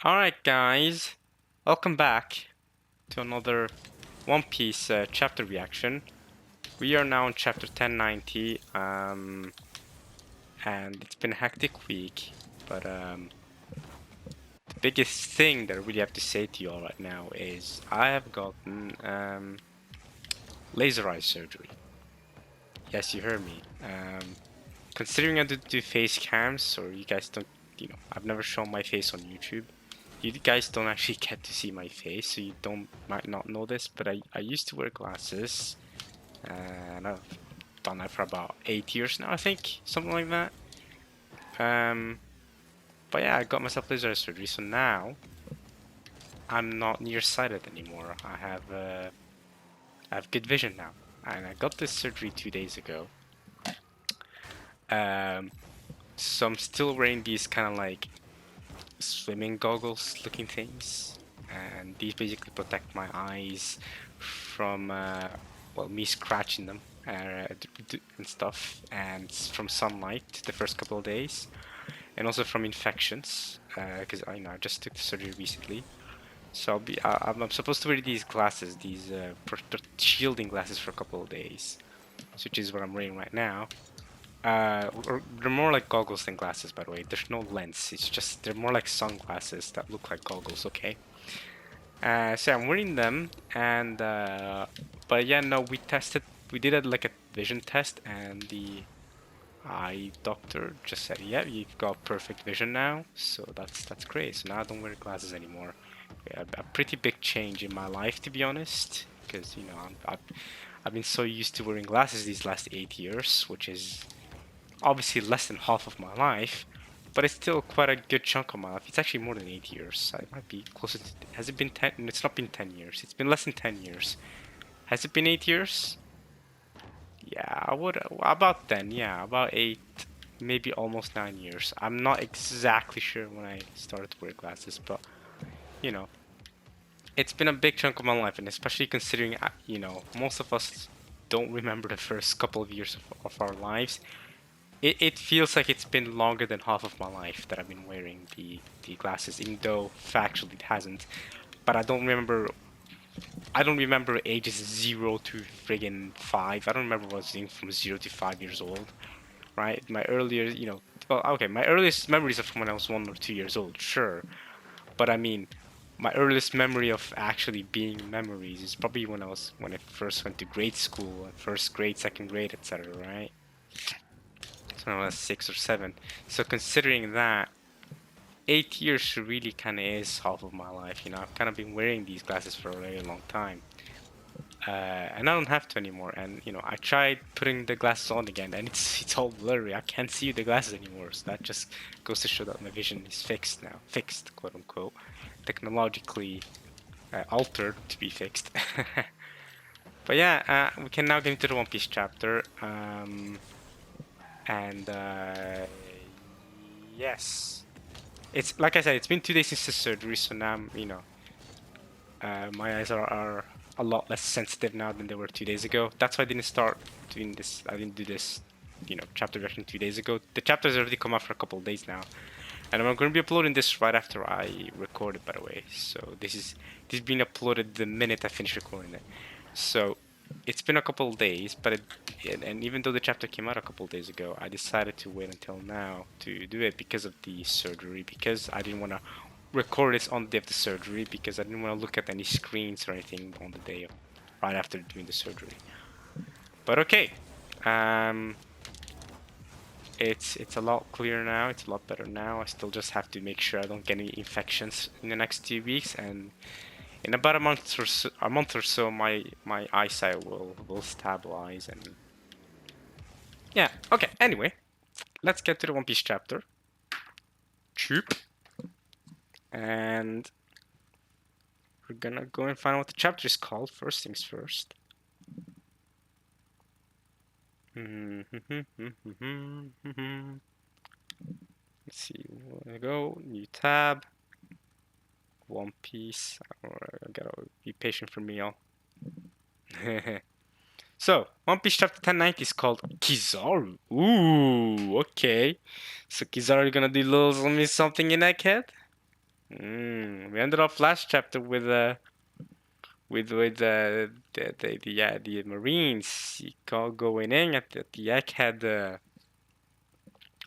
Alright guys, welcome back to another One Piece chapter reaction. We are now on chapter 1090, and it's been a hectic week, but the biggest thing that I really have to say to you all right now is I have gotten laser eye surgery. Yes, you heard me. Considering I do face cams, or you guys don't, I've never shown my face on YouTube. You guys don't actually get to see my face, so you might not know this, but I used to wear glasses, and I've done that for about 8 years now, I think, something like that. But yeah, I got myself laser surgery, so now I'm not nearsighted anymore. I have good vision now, and I got this surgery 2 days ago. So I'm still wearing these kind of like swimming goggles looking things, and these basically protect my eyes from well, me scratching them and stuff, and from sunlight the first couple of days, and also from infections, because I just took the surgery recently. So I'm supposed to wear these glasses, these shielding glasses, for a couple of days, which is what I'm wearing right now. They're more like goggles than glasses, by the way. There's no lens. It's just they're more like sunglasses that look like goggles. Okay. So I'm wearing them, and but yeah, no, we did like a vision test, and the eye doctor just said, yeah, you've got perfect vision now. So that's great. So now I don't wear glasses anymore. Yeah, a pretty big change in my life, to be honest, because I've been so used to wearing glasses these last 8 years, which is obviously less than half of my life, but it's still quite a good chunk of my life. It's actually more than 8 years. It might be closer to. Has it been 10? It's not been 10 years. It's been less than 10 years. Has it been 8 years? Yeah, I would. About 10. Yeah, about 8. Maybe almost 9 years. I'm not exactly sure when I started to wear glasses, but you know, it's been a big chunk of my life, and especially considering, most of us don't remember the first couple of years of our lives. It feels like it's been longer than half of my life that I've been wearing the glasses, even though factually it hasn't. But I don't remember ages 0 to friggin' 5. I don't remember what I was doing from 0 to 5 years old, right? My earlier, well, okay, my earliest memories are from when I was 1 or 2 years old, sure. But I mean, my earliest memory of actually being memories is probably when I first went to grade school, first grade, second grade, etc., right? So I was 6 or 7. So considering that, 8 years really kind of is half of my life. I've kind of been wearing these glasses for a very long time, and I don't have to anymore. And I tried putting the glasses on again, and it's all blurry. I can't see the glasses anymore. So that just goes to show that my vision is fixed now, fixed, quote unquote, technologically altered to be fixed. But yeah, we can now get into the One Piece chapter. And yes, it's like I said, it's been 2 days since the surgery, so now my eyes are a lot less sensitive now than they were 2 days ago. That's why I didn't start doing this. I didn't do this, chapter reaction 2 days ago. The chapter's already come out for a couple of days now, and I'm going to be uploading this right after I record it, by the way. So this is being uploaded the minute I finish recording it. So it's been a couple of days, but and even though the chapter came out a couple of days ago, I decided to wait until now to do it because of the surgery, because I didn't want to record this on the day of the surgery, because I didn't want to look at any screens or anything on the day right after doing the surgery. But okay, it's a lot clearer now. It's a lot better now. I still just have to make sure I don't get any infections in the next 2 weeks, and in about a month or so, my eyesight will stabilize. And yeah, okay. Anyway, let's get to the One Piece chapter. Choop. And we're gonna go and find out what the chapter is called. First things first. Let's see. We'll go new tab. One Piece. I gotta be patient for me, y'all. So, One Piece chapter 1090 is called Kizaru. Ooh, okay. So Kizaru gonna do little something in that cat? We ended off last chapter with the Marines going in at the Egghead.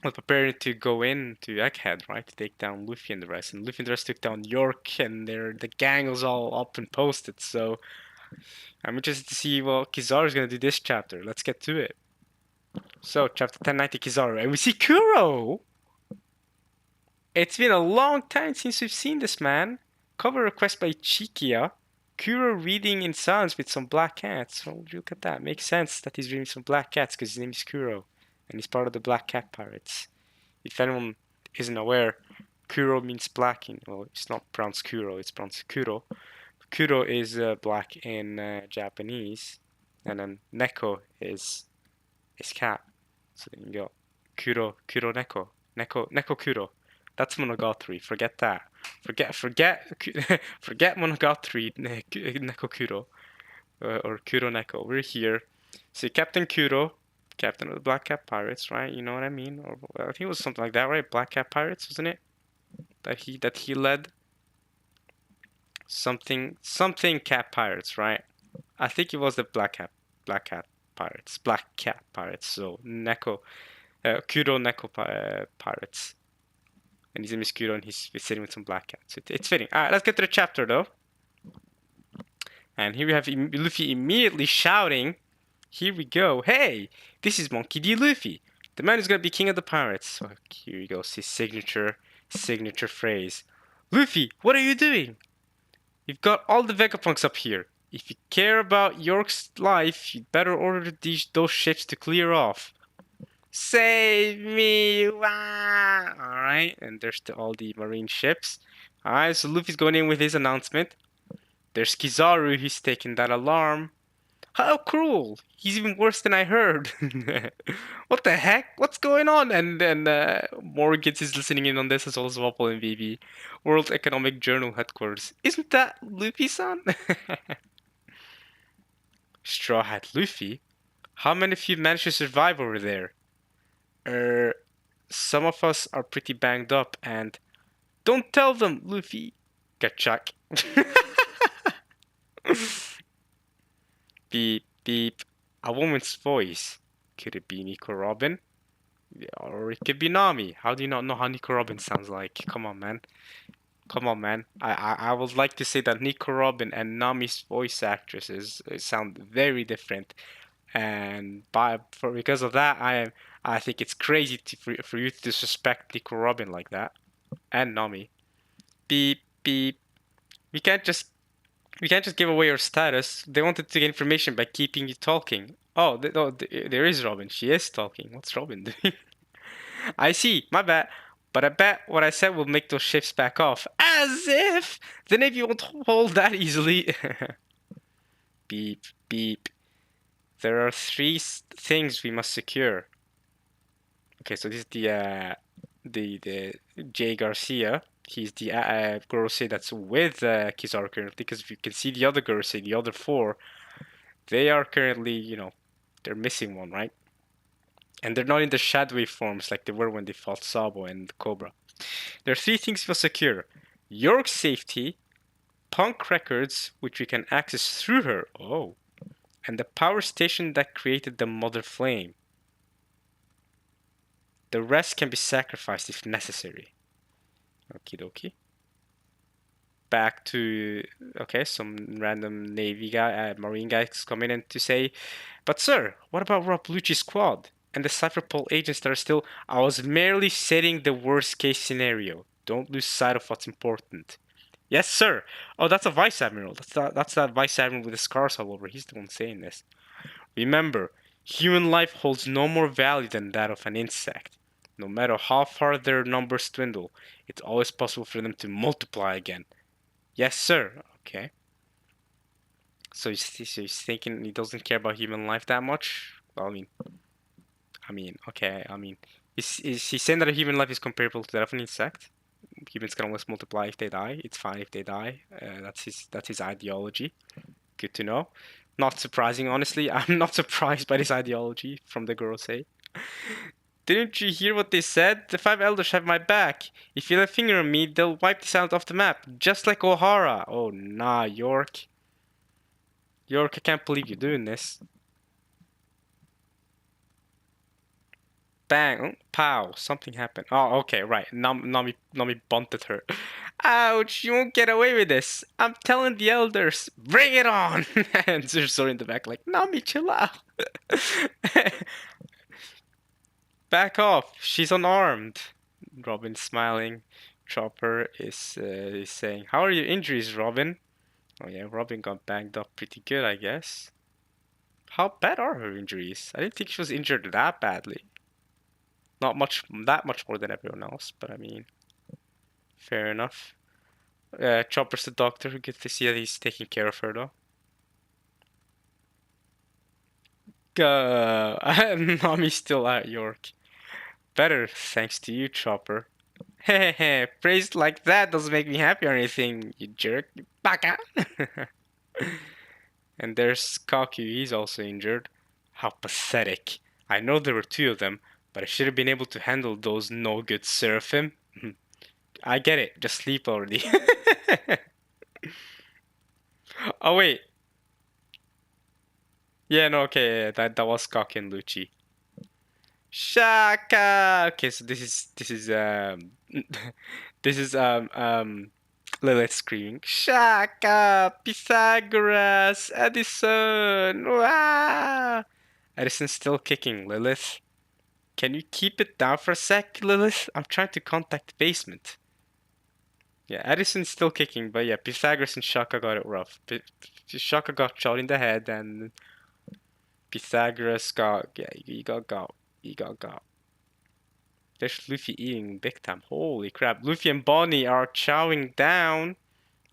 Was preparing to go in to Egghead, right, to take down Luffy and the rest. And Luffy and the rest took down York, and the gang was all up and posted. So I'm interested to see what Kizaru's gonna do this chapter. Let's get to it. So chapter 1090 Kizaru, and we see Kuro. It's been a long time since we've seen this man. Cover request by Chikia. Kuro reading in silence with some black cats. Oh, look at that. Makes sense that he's reading some black cats because his name is Kuro. And he's part of the Black Cat Pirates. If anyone isn't aware, Kuro means black in, well, it's not pronounced Kuro, it's pronounced Kuro. Kuro is black in Japanese. And then Neko is cat. So there you go. Kuro Neko. Neko Kuro. That's Monogatari. Forget that. Forget Monogatari Neko Kuro. Or Kuro Neko. We're here. So Captain Kuro, captain of the Black Cat Pirates, right? You know what I mean? Or I think it was something like that, right? Black Cat Pirates, wasn't it? That he led. Something Cat Pirates, right? I think it was the Black Cat Pirates. Black Cat Pirates. So Neko, Kuro Neko Pirates. And his name is Kuro, and he's sitting with some black cats. It's fitting. All right, let's get to the chapter, though. And here we have Luffy immediately shouting, here we go, hey, this is Monkey D. Luffy, the man who's going to be king of the pirates. So here he goes, his signature phrase. Luffy, what are you doing? You've got all the Vegapunks up here. If you care about York's life, you'd better order those ships to clear off. Save me! Wah! Alright, and there's all the marine ships. Alright, so Luffy's going in with his announcement. There's Kizaru, he's taking that alarm. How cruel! He's even worse than I heard. What the heck? What's going on? And then Morgans is listening in on this as well as Wapol and BB. World Economic Journal headquarters. Isn't that Luffy-san? Straw Hat Luffy? How many of you managed to survive over there? Some of us are pretty banged up and... Don't tell them, Luffy! Gachak. Beep, beep. A woman's voice. Could it be Nico Robin? Or it could be Nami. How do you not know how Nico Robin sounds like? Come on, man. Come on, man. I would like to say that Nico Robin and Nami's voice actresses sound very different. And because of that, I think it's crazy for you to disrespect Nico Robin like that, and Nami. Beep beep. We can't just give away your status. They wanted to get information by keeping you talking. Oh, there is Robin. She is talking. What's Robin doing? I see. My bad. But I bet what I said will make those ships back off. As if the Navy won't hold that easily. Beep beep. There are 3 things we must secure. Okay, so this is the Jay Garcia. He's the Gorosei that's with Kizaru currently, because if you can see the other Gorosei, the other 4, they are currently, you know, they're missing one, right? And they're not in the shadowy forms like they were when they fought Sabo and Cobra. There are 3 things we must secure. York's safety, Punk records, which we can access through her. Oh. And the power station that created the Mother Flame. The rest can be sacrificed if necessary. Okie dokie. Back to, okay, some random Navy guy, Marine guys come in and to say, but sir, what about Rob Lucci's squad? And the Cypherpol agents that are still, I was merely setting the worst case scenario. Don't lose sight of what's important. Yes, sir. Oh, that's a Vice Admiral. That's that Vice Admiral with the scars all over. He's the one saying this. Remember, human life holds no more value than that of an insect. No matter how far their numbers dwindle, it's always possible for them to multiply again. Yes, sir. Okay. So he's thinking he doesn't care about human life that much? Well, okay. Is he saying that a human life is comparable to that of an insect? Humans can always multiply if they die. It's fine if they die. That's his ideology. Good to know. Not surprising, honestly. I'm not surprised by this ideology from the Gorosei. Didn't you hear what they said? The five elders have my back. If you lay a finger on me, they'll wipe this island off the map, just like O'Hara. Oh, nah, York. York, I can't believe you're doing this. Bang, oh, pow, something happened. Oh, okay, right. Nami bunted her. Ouch, you won't get away with this. I'm telling the elders, bring it on. And there's Zoro in the back like, Nami, chill out. Back off, she's unarmed. Robin's smiling. Chopper is saying, how are your injuries, Robin? Oh yeah, Robin got banged up pretty good, I guess. How bad are her injuries? I didn't think she was injured that badly. Not that much more than everyone else, but I mean, fair enough. Chopper's the doctor. Good to see that he's taking care of her, though. Nami's still at York. Better, thanks to you, Chopper. Hehehe, praised like that doesn't make me happy or anything, you jerk. You baka! And there's Kaku, he's also injured. How pathetic. I know there were two of them, but I should have been able to handle those no-good Seraphim. I get it, just sleep already. Oh wait. Yeah, no, okay, that was Kaku and Lucci. Shaka. Okay, so this is this is Lilith screaming Shaka, Pythagoras, Edison. Wah! Edison's still kicking, Lilith. Can you keep it down for a sec, Lilith? I'm trying to contact the basement. Yeah, Edison's still kicking, but yeah, Pythagoras and Shaka got it rough. Shaka got shot in the head, and Pythagoras got. There's Luffy eating big time. Holy crap. Luffy and Bonnie are chowing down.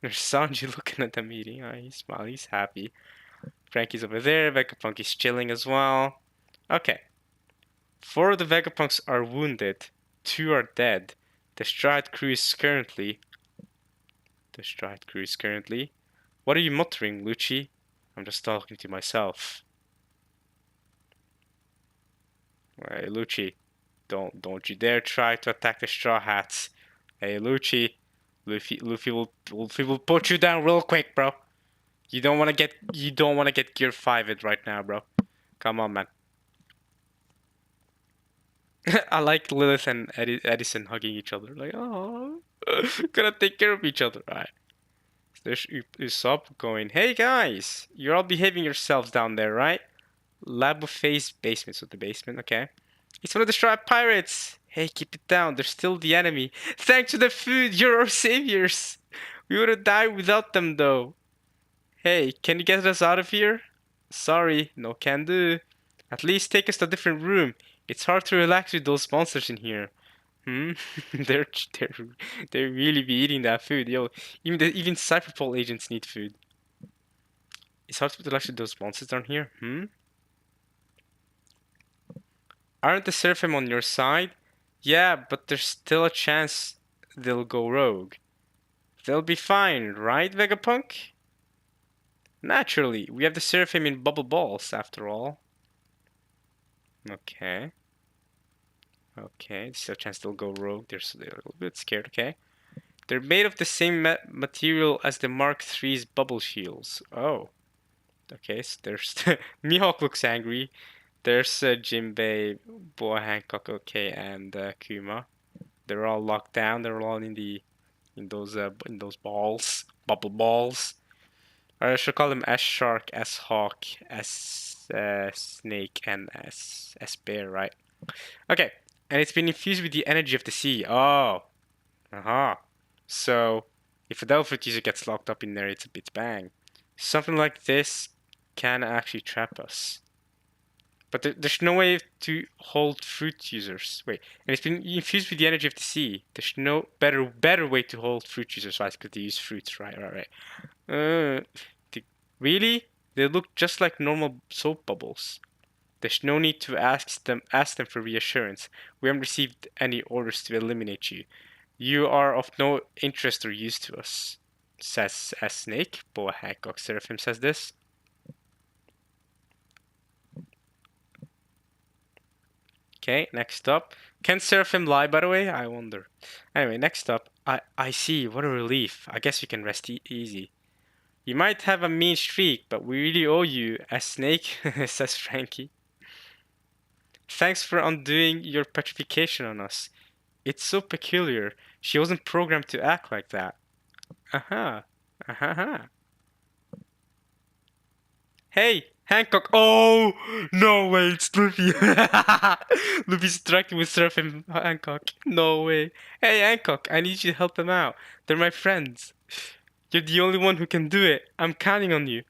There's Sanji looking at them eating. Oh, he's smiling. He's happy. Frankie's over there. Vegapunk is chilling as well. Okay. 4 of the Vegapunks are wounded. 2 are dead. The Stride crew is currently... What are you muttering, Lucci? I'm just talking to myself. Hey, Lucci. Don't you dare try to attack the Straw Hats. Hey, Lucci. Luffy will put you down real quick, bro. You don't wanna get gear 5'd right now, bro. Come on, man. I like Lilith and Edison hugging each other. Like, oh, gonna take care of each other. Alright. There's Usopp going, hey guys, you're all behaving yourselves down there, right? Lab Face basement, so the basement, okay. It's one of the Striped Pirates. Hey, keep it down. They're still the enemy. Thanks for the food. You're our saviors. We would have died without them, though. Hey, can you get us out of here? Sorry, no can do. At least take us to a different room. It's hard to relax with those monsters in here. Hmm? they're, they're they really be eating that food, yo. Even Cyberpol agents need food. It's hard to relax with those monsters down here. Hmm? Aren't the Seraphim on your side? Yeah, but there's still a chance they'll go rogue. They'll be fine, right, Vegapunk? Naturally, we have the Seraphim in bubble balls, after all. Okay. Okay, there's still a chance they'll go rogue. They're a little bit scared, okay. They're made of the same material as the Mark III's bubble shields. Oh. Okay, so there's... Mihawk looks angry. There's Jinbei, Boa Hancock, okay, and Kuma. They're all locked down. They're all in those balls, bubble balls. I should call them S Shark, S Hawk, S Snake, and S Bear, right? Okay, and it's been infused with the energy of the sea. Oh, So if a Delphic user gets locked up in there, it's a bit bang. Something like this can actually trap us. But there's no way to hold fruit users. Wait, and it's been infused with the energy of the sea. There's no better way to hold fruit users, right? Because they use fruits, right. Really? They look just like normal soap bubbles. There's no need to ask them for reassurance. We haven't received any orders to eliminate you. You are of no interest or use to us, says a snake. Boa Hancock Seraphim says this. Okay, next up. Can Seraphim lie, by the way? I wonder. Anyway, next up. I see. What a relief. I guess you can rest easy. You might have a mean streak, but we really owe you a snake, says Frankie. Thanks for undoing your petrification on us. It's so peculiar. She wasn't programmed to act like that. Uh-huh. Uh-huh. Hey, Hancock. Oh, no way, it's Luffy. Luffy's interacting with Surf and Hancock. No way. Hey, Hancock, I need you to help them out. They're my friends. You're the only one who can do it. I'm counting on you.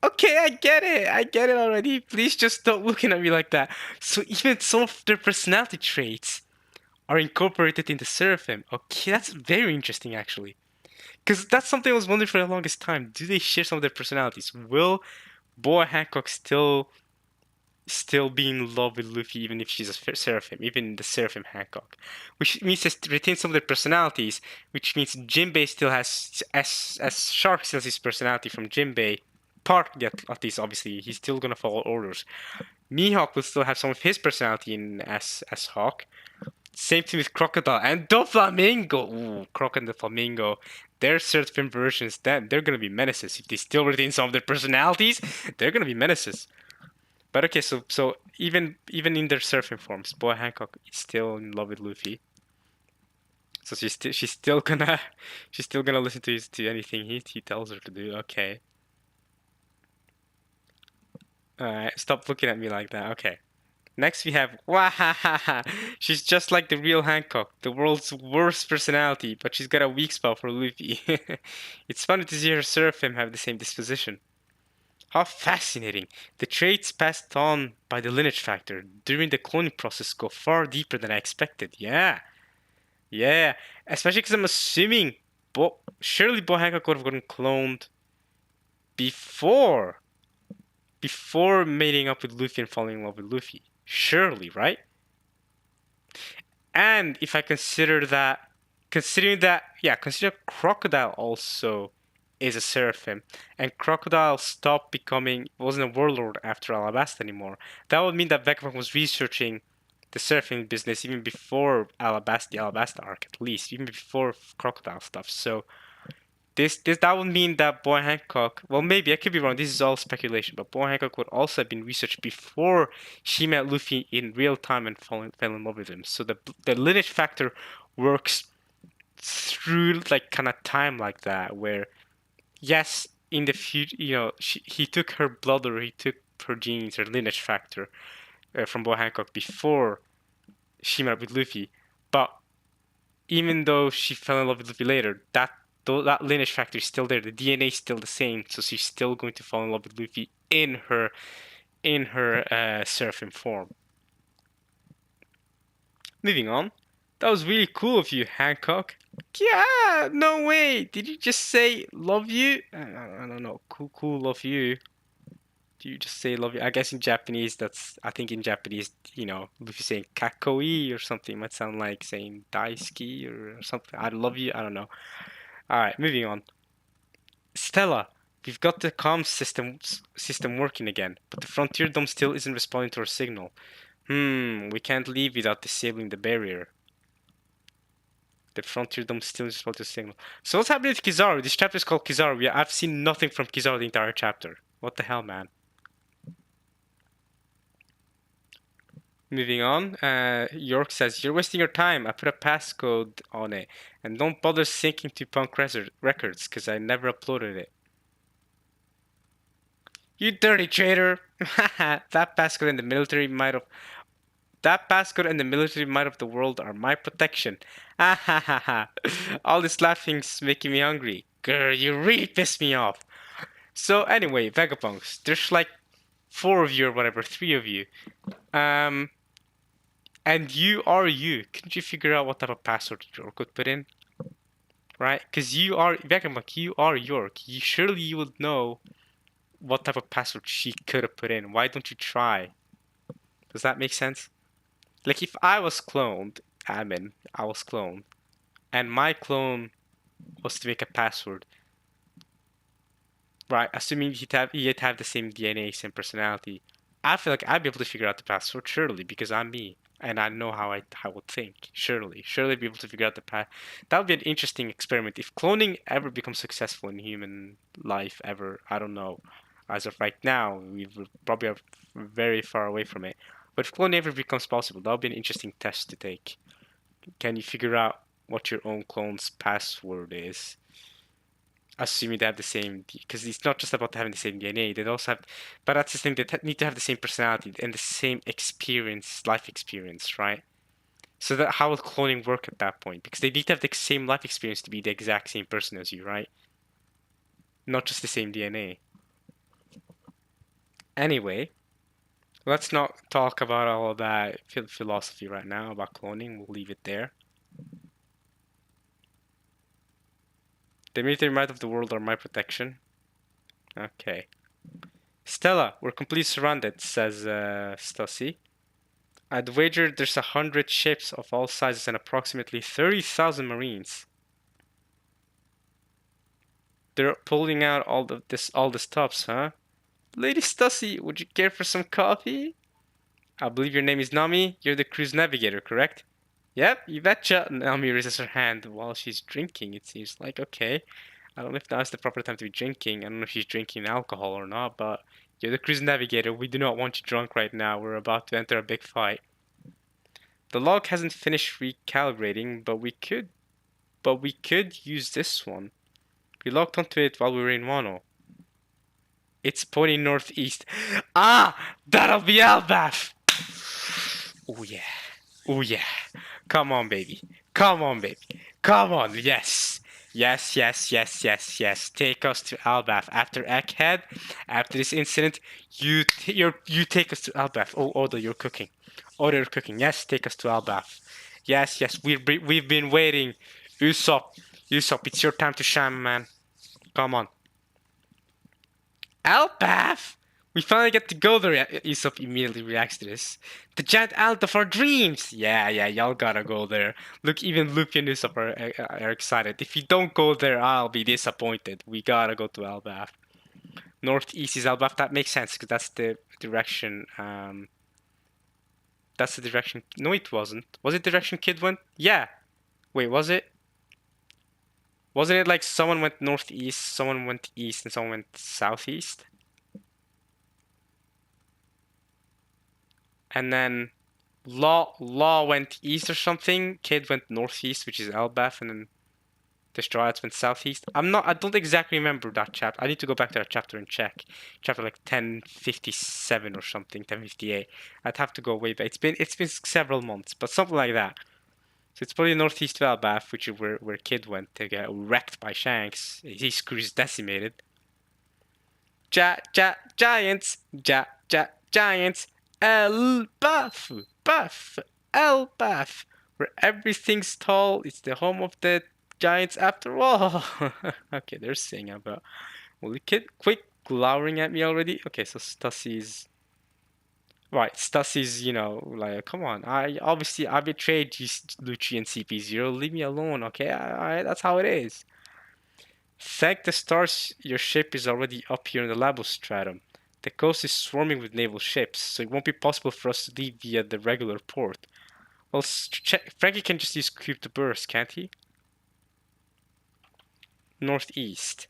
Okay, I get it. I get it already. Please just stop looking at me like that. So even some of their personality traits are incorporated into Seraphim. Okay, that's very interesting actually. Because that's something I was wondering for the longest time. Do they share some of their personalities? Will Boa Hancock still be in love with Luffy even if she's a Seraphim, even the Seraphim Hancock? Which means they retain some of their personalities, which means Jinbei still has, as Shark still has his personality from Jinbei, partly at least obviously, he's still gonna follow orders. Mihawk will still have some of his personality in as Hawk. Same thing with Crocodile and Doflamingo. Ooh, Croc and the Flamingo. Their certain versions, then they're gonna be menaces. If they still retain some of their personalities, they're gonna be menaces. But okay, so even in their surfing forms, Boa Hancock is still in love with Luffy. So she's still gonna she's still gonna listen to anything he tells her to do. Okay. Alright, stop looking at me like that. Okay. Next we have Wahahaha. She's just like the real Hancock, the world's worst personality, but she's got a weak spot for Luffy. It's funny to see her serf him have the same disposition. How fascinating! The traits passed on by the lineage factor during the cloning process go far deeper than I expected. Yeah, yeah. Especially because I'm assuming surely Bo Hancock would have gotten cloned before mating up with Luffy and falling in love with Luffy. Surely, right? And if I considering that, yeah, consider Crocodile also is a Seraphim, and Crocodile stopped wasn't a warlord after Alabasta anymore. That would mean that Vegapunk was researching the Seraphim business even before the Alabasta arc, at least, even before Crocodile stuff. So that would mean that Boy Hancock, well, maybe I could be wrong. This is all speculation, but Boy Hancock would also have been researched before she met Luffy in real time and fell in love with him. So the lineage factor works through like kind of time like that, where yes, in the future, he took her blood or he took her genes or lineage factor from Boy Hancock before she met up with Luffy, but even though she fell in love with Luffy later, that lineage factor is still there. The DNA is still the same, so she's still going to fall in love with Luffy in her Seraphim form. Moving on. That was really cool of you, Hancock. Yeah, no way. Did you just say love you? I don't know. Cool, love you. Do you just say love you? I guess in Japanese, I think in Japanese, Luffy saying kakoi or something might sound like saying daisuki or something. I love you. I don't know. Alright, moving on. Stella, we've got the comms system working again, but the Frontier Dome still isn't responding to our signal. We can't leave without disabling the barrier. The Frontier Dome still isn't responding to the signal. So what's happening with Kizaru? This chapter is called Kizaru. I've seen nothing from Kizaru the entire chapter. What the hell, man? Moving on, York says, you're wasting your time. I put a passcode on it. And don't bother syncing to Punk Records, because I never uploaded it. You dirty traitor! That passcode and the military might of the world are my protection. All this laughing's making me hungry. Grr, you really pissed me off. So anyway, Vagapunks, there's like 4 of you or whatever, 3 of you. And you are you. Couldn't you figure out what type of password York would put in? Right? Because you are Vagabond, you are York. Surely you would know what type of password she could have put in. Why don't you try? Does that make sense? Like if I was cloned, I was cloned, and my clone was to make a password. Right, assuming he'd have the same DNA, same personality. I feel like I'd be able to figure out the password, surely, because I'm me. And I know how I would think. Surely be able to figure out the path. That would be an interesting experiment. If cloning ever becomes successful in human life, ever, I don't know. As of right now, we probably are very far away from it. But if cloning ever becomes possible, that would be an interesting test to take. Can you figure out what your own clone's password is? Assuming they have the same, because it's not just about having the same DNA. They also have, but that's the thing. They need to have the same personality and the same experience, life experience, right? So that how will cloning work at that point? Because they need to have the same life experience to be the exact same person as you, right? Not just the same DNA. Anyway, let's not talk about all of that philosophy right now about cloning. We'll leave it there. The military might of the world are my protection. Okay. Stella, we're completely surrounded, says Stassi. I'd wager there's 100 ships of all sizes and approximately 30,000 marines. They're pulling out all the stops, huh? Lady Stassi, would you care for some coffee? I believe your name is Nami. You're the cruise navigator, correct? Yep, you betcha. Nami raises her hand while she's drinking. It seems like okay. I don't know if now is the proper time to be drinking. I don't know if she's drinking alcohol or not, but you're the cruise navigator. We do not want you drunk right now. We're about to enter a big fight. The log hasn't finished recalibrating, but we could use this one. We locked onto it while we were in Wano. It's pointing northeast. Ah, that'll be Albath. Oh yeah. Oh yeah. Come on, baby. Come on, baby. Come on. Yes. Yes, yes, yes, yes, yes. Take us to Albath. After Egghead, after this incident, you take us to Albath. Oh, Oda, you're cooking. Oda, you're cooking. Yes, take us to Albath. Yes, yes. We've been waiting. Usopp, it's your time to shine, man. Come on. Albath? We finally get to go there. Usopp immediately reacts to this. The giant island of our dreams! Yeah, y'all gotta go there. Look, even Luffy and Usopp are excited. If you don't go there, I'll be disappointed. We gotta go to Albath. Northeast is Albath. That makes sense, because that's the direction, that's the direction... No, it wasn't. Was it the direction Kid went? Yeah. Wait, was it? Wasn't it like someone went northeast, someone went east, and someone went southeast? And then Law went east or something. Kid went northeast, which is Elbaf, and then the Strats went southeast. I don't exactly remember that chapter. I need to go back to that chapter and check. Chapter like 1057 or something, 1058. I'd have to go way back. It's been several months, but something like that. So it's probably northeast of Elbaf, which is where Kid went to get wrecked by Shanks. His crew is decimated. Giants, giants. Elbaf, Elbaf, where everything's tall. It's the home of the giants after all. Okay, they're saying about. Will the kid quit glowering at me already? Okay, so Stassi's. Right, Stassi's, like, come on. I betrayed you, Lucci and CP0. Leave me alone, okay? That's how it is. Thank the stars your ship is already up here in the Labostratum. The coast is swarming with naval ships, so it won't be possible for us to leave via the regular port. Well, Frankie can just use Cube to burst, can't he? Northeast.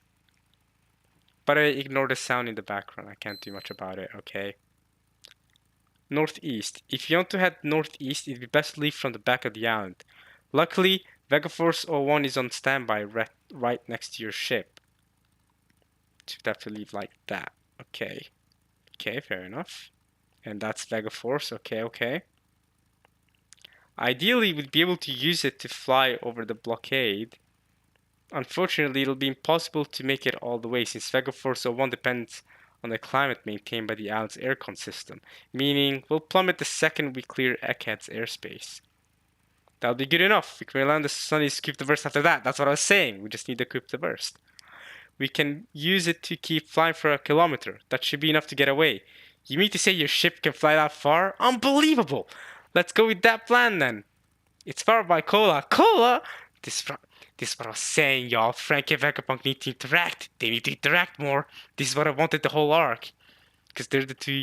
But I ignore the sound in the background. I can't do much about it, okay? Northeast. If you want to head northeast, it'd be best to leave from the back of the island. Luckily, Vegaforce 01 is on standby right next to your ship. So you'd have to leave like that. Okay. Okay, fair enough. And that's Vegaforce. Okay. Ideally, we'd be able to use it to fly over the blockade. Unfortunately, it'll be impossible to make it all the way since Vegaforce 01 depends on the climate maintained by the island's aircon system, meaning we'll plummet the second we clear Egghead's airspace. That'll be good enough. We can land the Sunny's Cube to burst after that. That's what I was saying. We just need the Cube to burst. We can use it to keep flying for a kilometer. That should be enough to get away. You mean to say your ship can fly that far? Unbelievable! Let's go with that plan then. It's powered by Cola. Cola? This is what I was saying, y'all. Frank and Vegapunk need to interact. They need to interact more. This is what I wanted the whole arc. Because they're the two,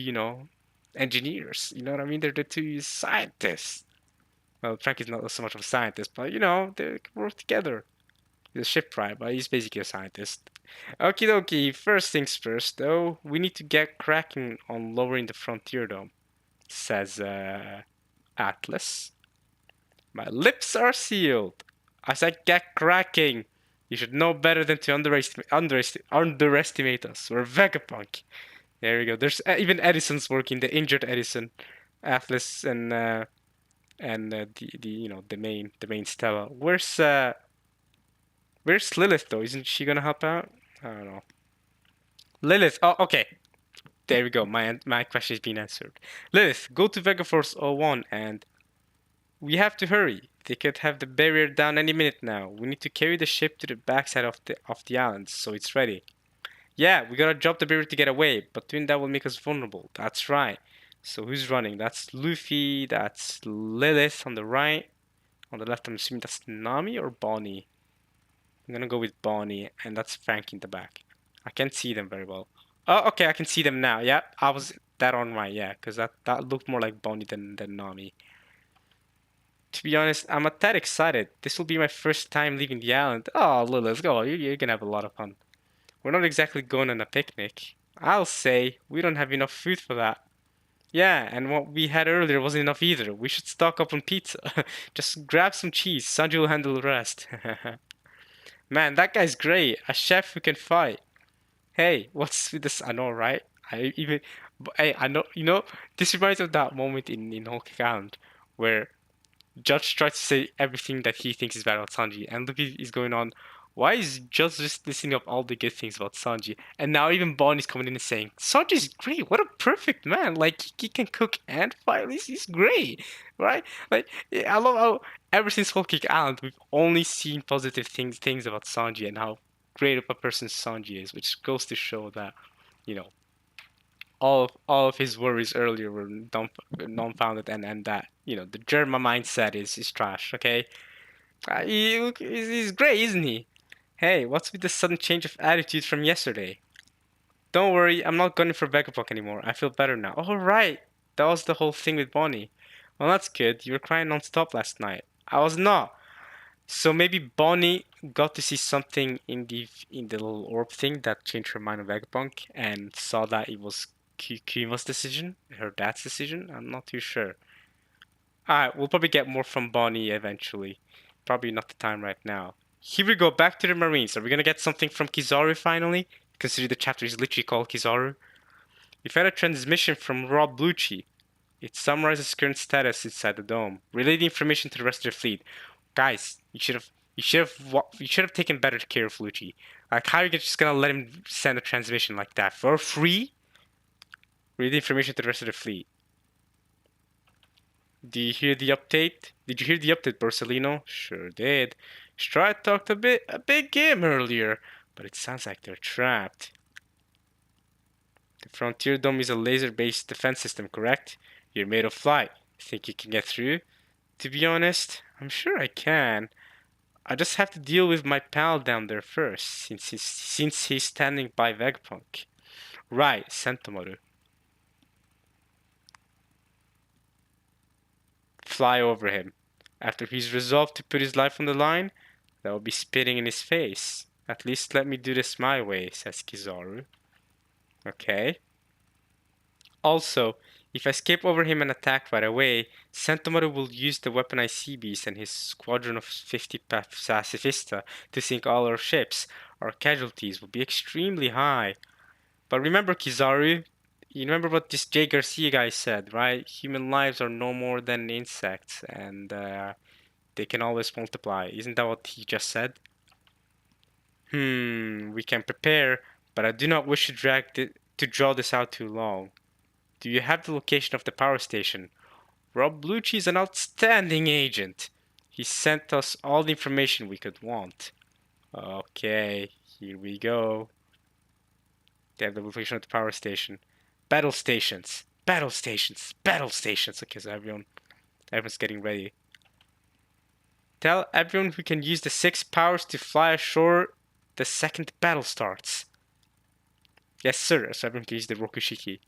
engineers. You know what I mean? They're the two scientists. Well, Frankie's not so much of a scientist, but you know, they work together. He's a shipwright, but he's basically a scientist. Okie dokie, first things first, though, we need to get cracking on lowering the frontier dome, says Atlas. My lips are sealed. I said get cracking. You should know better than to underestimate us. We're Vegapunk. There we go. There's even Edison's working, the injured Edison, Atlas, and the the main Stella. Where's Lilith though? Isn't she gonna help out? I don't know. Lilith. Oh, okay. There we go. My question has been answered. Lilith, go to Vegaforce 01 and we have to hurry. They could have the barrier down any minute now. We need to carry the ship to the backside of the island so it's ready. Yeah, we gotta drop the barrier to get away, but doing that will make us vulnerable. That's right. So who's running? That's Luffy, that's Lilith on the right. On the left, I'm assuming that's Nami or Bonnie. I'm gonna go with Bonnie, and that's Frank in the back. I can't see them very well. Oh, okay, I can see them now. Yeah, I was that on right, yeah, because that looked more like Bonnie than Nami. To be honest, I'm not that excited. This will be my first time leaving the island. Oh, Lilith, go. You're gonna have a lot of fun. We're not exactly going on a picnic. I'll say we don't have enough food for that. Yeah, and what we had earlier wasn't enough either. We should stock up on pizza. Just grab some cheese. Sanji will handle the rest. Man, that guy's great. A chef who can fight. Hey, what's with this? I know, right? I even, hey, I know. This reminds me of that moment in Whole Cake Island where Judge tries to say everything that he thinks is bad about Sanji, and Luffy is going on. Why is Judge just listing up all the good things about Sanji? And now even Bonnie's coming in and saying, Sanji's great. What a perfect man. Like, he can cook and fight. He's great, right? Like, yeah, I love how ever since Whole Cake Island, we've only seen positive things about Sanji and how great of a person Sanji is, which goes to show that, you know, all of his worries earlier were non-founded, and that the German mindset is trash. Okay, he's great, isn't he? Hey, what's with the sudden change of attitude from yesterday? Don't worry, I'm not gunning for Vegapunk anymore. I feel better now. Oh right, that was the whole thing with Bonnie. Well, that's good. You were crying non-stop last night. I was not. So maybe Bonnie got to see something in the little orb thing that changed her mind on Vegapunk and saw that it was Kima's decision, her dad's decision. I'm not too sure. Alright, we'll probably get more from Bonnie eventually. Probably not the time right now. Here we go, back to the Marines. Are we gonna get something from Kizaru finally? Considering the chapter is literally called Kizaru. We've had a transmission from Rob Lucci. It summarizes current status inside the dome. Relay the information to the rest of the fleet. Guys, you should have taken better care of Lucci. Like, how are you just gonna let him send a transmission like that for free? Read the information to the rest of the fleet. Do you hear the update? Did you hear the update, Borsellino? Sure did. Stride talked a big game earlier, but it sounds like they're trapped. The Frontier Dome is a laser-based defense system, correct? You're made of flight. Think you can get through? To be honest, I'm sure I can. I just have to deal with my pal down there first, since he's standing by Vegapunk. Right, Sentomaru. Fly over him. After he's resolved to put his life on the line, that will be spitting in his face. At least let me do this my way, says Kizaru. Okay. Also, if I escape over him and attack right away, Sentomaru will use the weaponized sea beast and his squadron of 50 pacifista to sink all our ships. Our casualties will be extremely high. But remember, Kizaru, you remember what this Jay Garcia guy said, right? Human lives are no more than insects, and they can always multiply. Isn't that what he just said? We can prepare, but I do not wish to draw this out too long. Do you have the location of the power station? Rob Lucci is an outstanding agent. He sent us all the information we could want. Okay, here we go. They have the location of the power station. Battle stations. Battle stations. Battle stations. Okay, so everyone's getting ready. Tell everyone who can use the 6 powers to fly ashore the second battle starts. Yes, sir. So everyone can use the Rokushiki.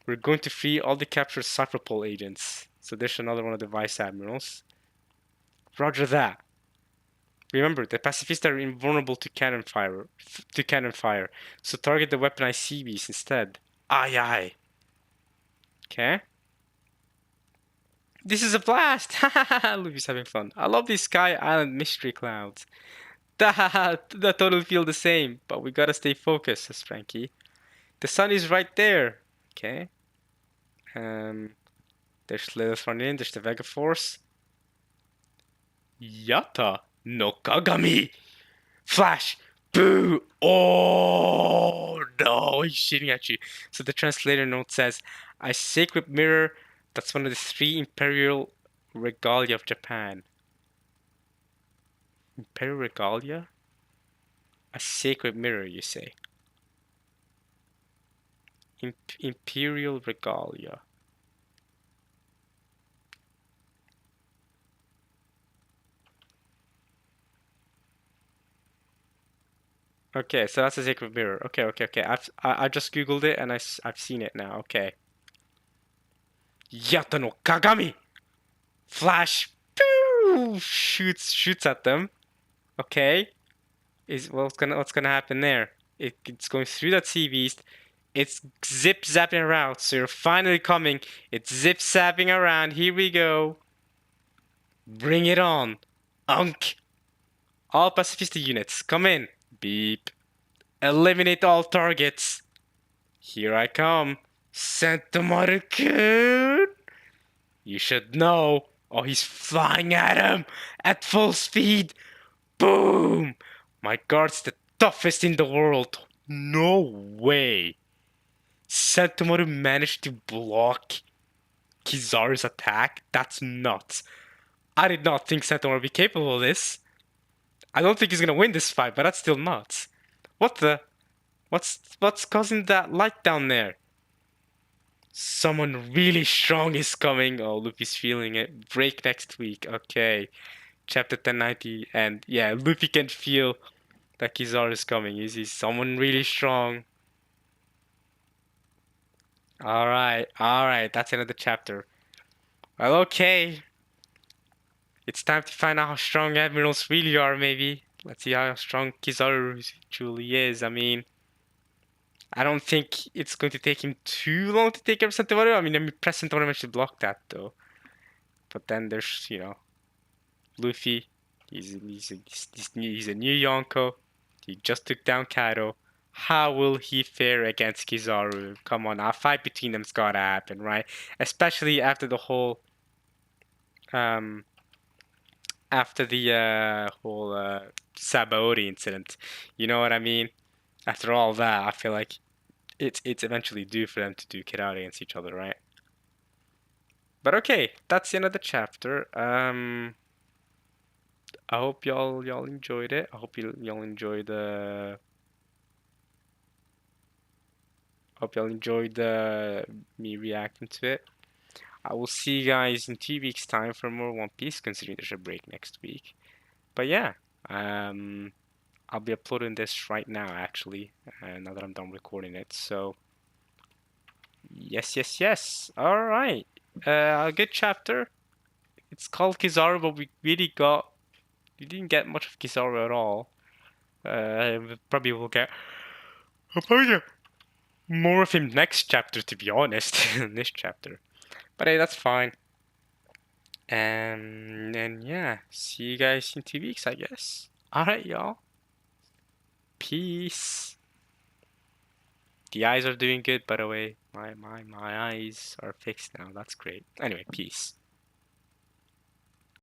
We're going to free all the captured Cypherpol agents. So there's another one of the Vice Admirals. Roger that. Remember, the pacifists are invulnerable to cannon fire. So target the weaponized Seabees instead. Aye aye. Okay. This is a blast! Luffy's having fun. I love these Sky Island mystery clouds. That totally feel the same, but we gotta stay focused, says Frankie. The sun is right there. Okay. There's Lilith running in, there's the Vega Force. Yata no Kagami! Flash! Boo! Oh no, he's shooting at you. So the translator note says, a sacred mirror that's one of the 3 imperial regalia of Japan. Imperial regalia? A sacred mirror, you say? Imperial regalia. Okay, so that's a sacred mirror. Okay. I just googled it and I've seen it now. Okay. Yata no Kagami. Flash. Pew! Shoots at them. Okay. What's gonna happen there? It's going through that sea beast. It's zip zapping around. So you're finally coming. It's zip zapping around. Here we go. Bring it on. Unk. All pacifist units, come in. Beep. Eliminate all targets. Here I come. Sentimaru-kun. You should know. Oh, he's flying at him at full speed. Boom. My guard's the toughest in the world. No way. Sentimaru managed to block Kizaru's attack? That's nuts. I did not think Sentimaru would be capable of this. I don't think he's gonna win this fight, but that's still nuts. What the? What's causing that light down there? Someone really strong is coming. Oh, Luffy's feeling it. Break next week. Okay. Chapter 1090. And yeah, Luffy can feel that Kizaru is coming. Is he someone really strong? Alright. That's another chapter. Well, okay. It's time to find out how strong admirals really are, maybe. Let's see how strong Kizaru truly is. I mean, I don't think it's going to take him too long to take care of Sentimaru. I mean, press Sentimaru managed to block that, though. But then there's, Luffy. He's a new Yonko. He just took down Kaido. How will he fare against Kizaru? Come on, a fight between them's gotta happen, right? Especially after the whole, after the whole Sabaody incident. You know what I mean? After all that, I feel like it's eventually due for them to do it out against each other, right? But okay, that's the end of the chapter. I hope y'all enjoyed it. I hope y'all enjoyed me reacting to it. I will see you guys in 2 weeks' time for more One Piece, considering there's a break next week. But yeah, I'll be uploading this right now, actually, now that I'm done recording it. So yes. All right, a good chapter. It's called Kizaru, but we didn't get much of Kizaru at all. Probably will get. I'll probably get more of him next chapter, to be honest, in this chapter. But hey, that's fine. And yeah, see you guys in 2 weeks, I guess. Alright, y'all. Peace. The eyes are doing good, by the way. My eyes are fixed now. That's great. Anyway, peace.